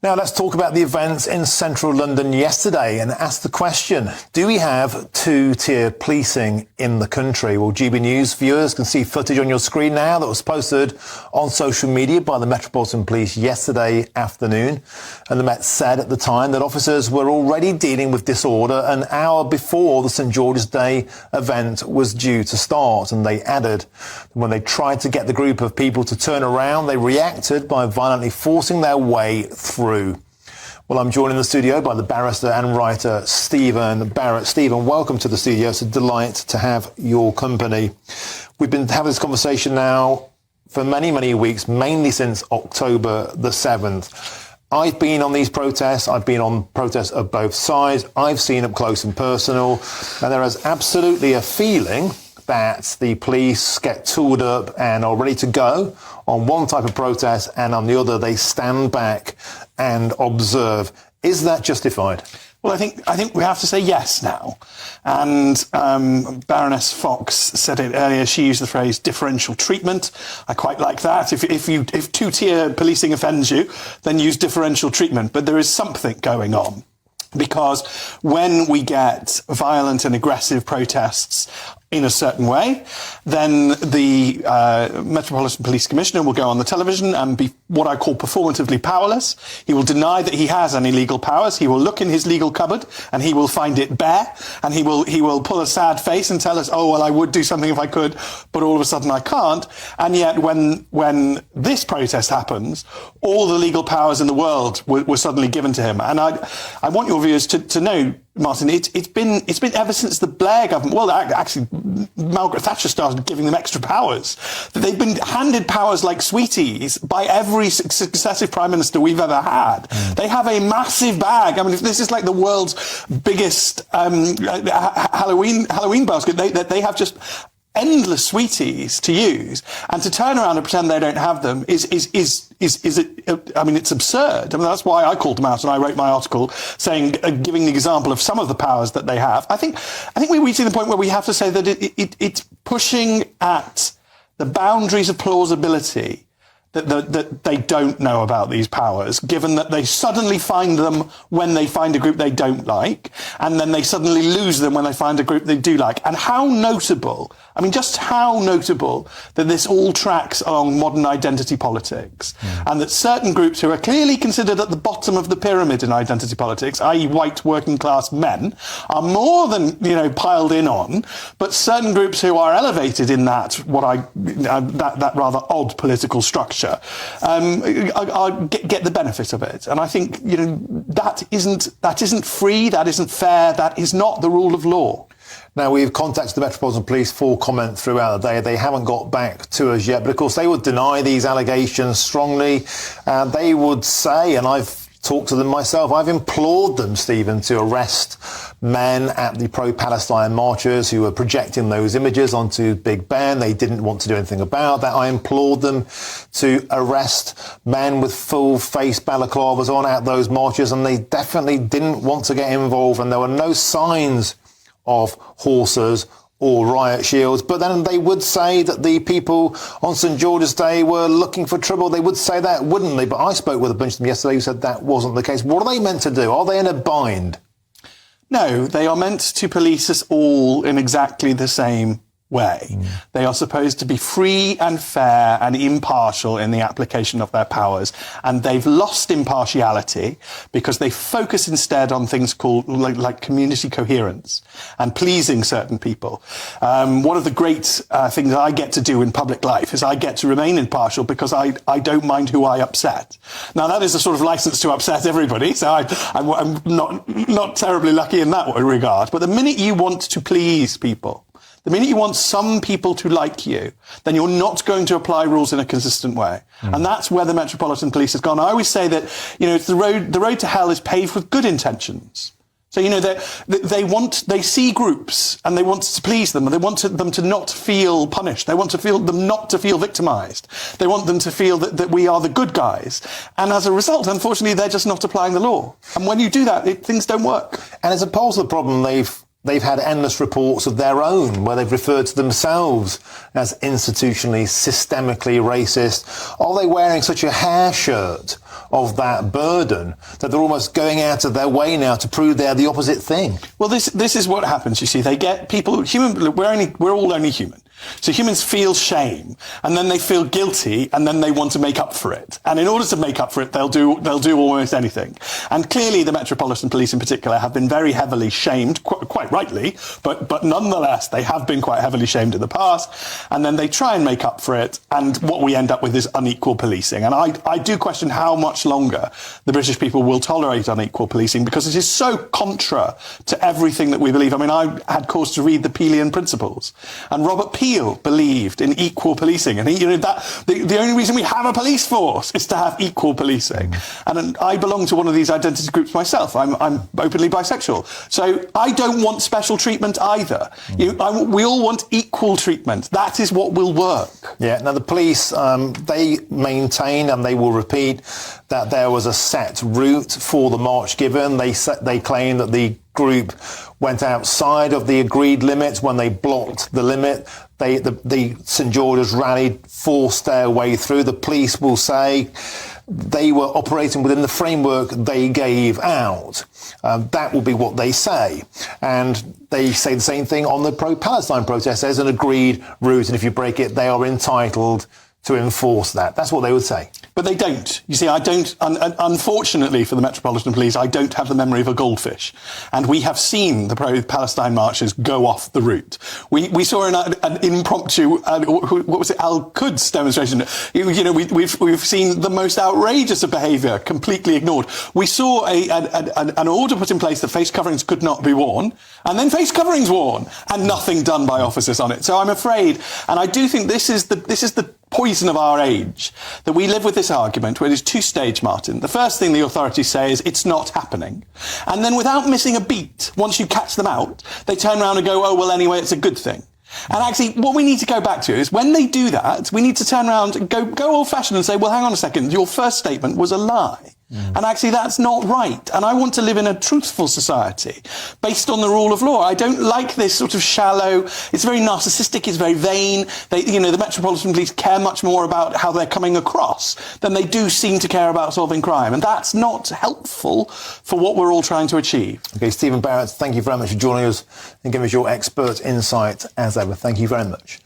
Now let's talk about the events in central London yesterday and ask the question, do we have two-tier policing in the country? Well, GB News viewers can see footage on your screen now that was posted on social media by the Metropolitan Police yesterday afternoon. And the Met said at the time that officers were already dealing with disorder an hour before the St George's Day event was due to start. And they added that when they tried to get the group of people to turn around, they reacted by violently forcing their way through. Well, I'm joined in the studio by the barrister and writer Steven Barrett. Steven, welcome to the studio. It's a delight to have your company. We've been having this conversation now for many, many weeks, mainly since October the 7th. I've been on these protests. I've been on protests of both sides. I've seen up close and personal. And there is absolutely a feeling that the police get tooled up and are ready to go on one type of protest, and on the other they stand back and observe. Is that justified? Well, I think we have to say yes now. And Baroness Fox said it earlier. She used the phrase differential treatment. I quite like that. If two-tier policing offends you, then use differential treatment. But there is something going on. Because when we get violent and aggressive protests in a certain way, then the Metropolitan Police Commissioner will go on the television and be what I call performatively powerless. He will deny that he has any legal powers. He will look in his legal cupboard and he will find it bare, and he will pull a sad face and tell us, oh, well, I would do something if I could, but all of a sudden I can't. And yet when this protest happens, all the legal powers in the world were suddenly given to him. And I want your viewers to know, Martin, it's been ever since the Blair government, well, actually, Margaret Thatcher started giving them extra powers, that they've been handed powers like sweeties by every successive prime minister we've ever had. They have a massive bag. I mean, if this is like the world's biggest Halloween basket, they have just endless sweeties to use, and to turn around and pretend they don't have them is I mean, it's absurd. I mean, that's why I called them out and I wrote my article saying, giving the example of some of the powers that they have. I think we're reaching the point where we have to say that it's pushing at the boundaries of plausibility that they don't know about these powers, given that they suddenly find them when they find a group they don't like, and then they suddenly lose them when they find a group they do like. And how notable, I mean, just how notable that this all tracks along modern identity politics, and that certain groups who are clearly considered at the bottom of the pyramid in identity politics, i.e. white working class men, are more than, piled in on, but certain groups who are elevated in that, that rather odd political structure, get the benefit of it. And I think, that isn't free, that isn't fair, that is not the rule of law. Now, we've contacted the Metropolitan Police for comment throughout the day. They haven't got back to us yet, but of course they would deny these allegations strongly. They would say, and I've talked to them myself, I've implored them, Stephen, to arrest men at the pro-Palestine marches who were projecting those images onto Big Ben. They didn't want to do anything about that. I implored them to arrest men with full face balaclavas on at those marches, and they definitely didn't want to get involved, and there were no signs of horses or riot shields. But then they would say that the people on St George's Day were looking for trouble. They would say that, wouldn't they? But I spoke with a bunch of them yesterday who said that wasn't the case. What are they meant to do? Are they in a bind? No, they are meant to police us all in exactly the same way. They are supposed to be free and fair and impartial in the application of their powers, and they've lost impartiality because they focus instead on things called like community coherence and pleasing certain people. One of the great things I get to do in public life is I get to remain impartial because I don't mind who I upset. Now, that is a sort of license to upset everybody, so I'm not terribly lucky in that regard. But the minute you want to please people, the minute you want some people to like you, then you're not going to apply rules in a consistent way. And that's where the Metropolitan Police has gone. I always say that, it's the road to hell is paved with good intentions. So, they see groups and they want to please them, and they want them to not feel punished. They want them not to feel victimized. They want them to feel that we are the good guys. And as a result, unfortunately, they're just not applying the law. And when you do that, things don't work. And as opposed to the problem they've they've had endless reports of their own where they've referred to themselves as institutionally, systemically racist. Are they wearing such a hair shirt of that burden that they're almost going out of their way now to prove they're the opposite thing? Well, this is what happens. You see, they get people. We're all only human. So humans feel shame, and then they feel guilty, and then they want to make up for it. And in order to make up for it, they'll do almost anything. And clearly, the Metropolitan Police in particular have been very heavily shamed, quite rightly, but nonetheless, they have been quite heavily shamed in the past. And then they try and make up for it, and what we end up with is unequal policing. And I do question how much longer the British people will tolerate unequal policing, because it is so contra to everything that we believe. I mean, I had cause to read the Peelian Principles, and Robert Peel believed in equal policing, and the only reason we have a police force is to have equal policing. And I belong to one of these identity groups myself. I'm openly bisexual, so I don't want special treatment either. We all want equal treatment. That is what will work. Yeah. Now the police, they maintain, and they will repeat, that there was a set route for the march given. They claim that the group went outside of the agreed limits when they blocked the limit. The St George's rallied, forced their way through. The police will say they were operating within the framework they gave out. That will be what they say. And they say the same thing on the pro-Palestine protest. There's an agreed route, and if you break it, they are entitled to enforce that. That's what they would say. But they don't. You see, I don't, unfortunately for the Metropolitan Police, I don't have the memory of a goldfish. And we have seen the pro-Palestine marchers go off the route. We saw an impromptu, what was it, Al-Quds demonstration. We've seen the most outrageous of behaviour completely ignored. We saw an order put in place that face coverings could not be worn, and then face coverings worn, and nothing done by officers on it. So I'm afraid, and I do think this is the poison of our age, that we live with this argument where it is two-stage, Martin. The first thing the authorities say is it's not happening. And then without missing a beat, once you catch them out, they turn around and go, oh, well, anyway, it's a good thing. And actually, what we need to go back to is when they do that, we need to turn around and go old-fashioned and say, well, hang on a second, your first statement was a lie. And actually, that's not right. And I want to live in a truthful society based on the rule of law. I don't like this sort of shallow, it's very narcissistic, it's very vain. The Metropolitan Police care much more about how they're coming across than they do seem to care about solving crime. And that's not helpful for what we're all trying to achieve. OK, Steven Barrett, thank you very much for joining us and giving us your expert insight as ever. Thank you very much.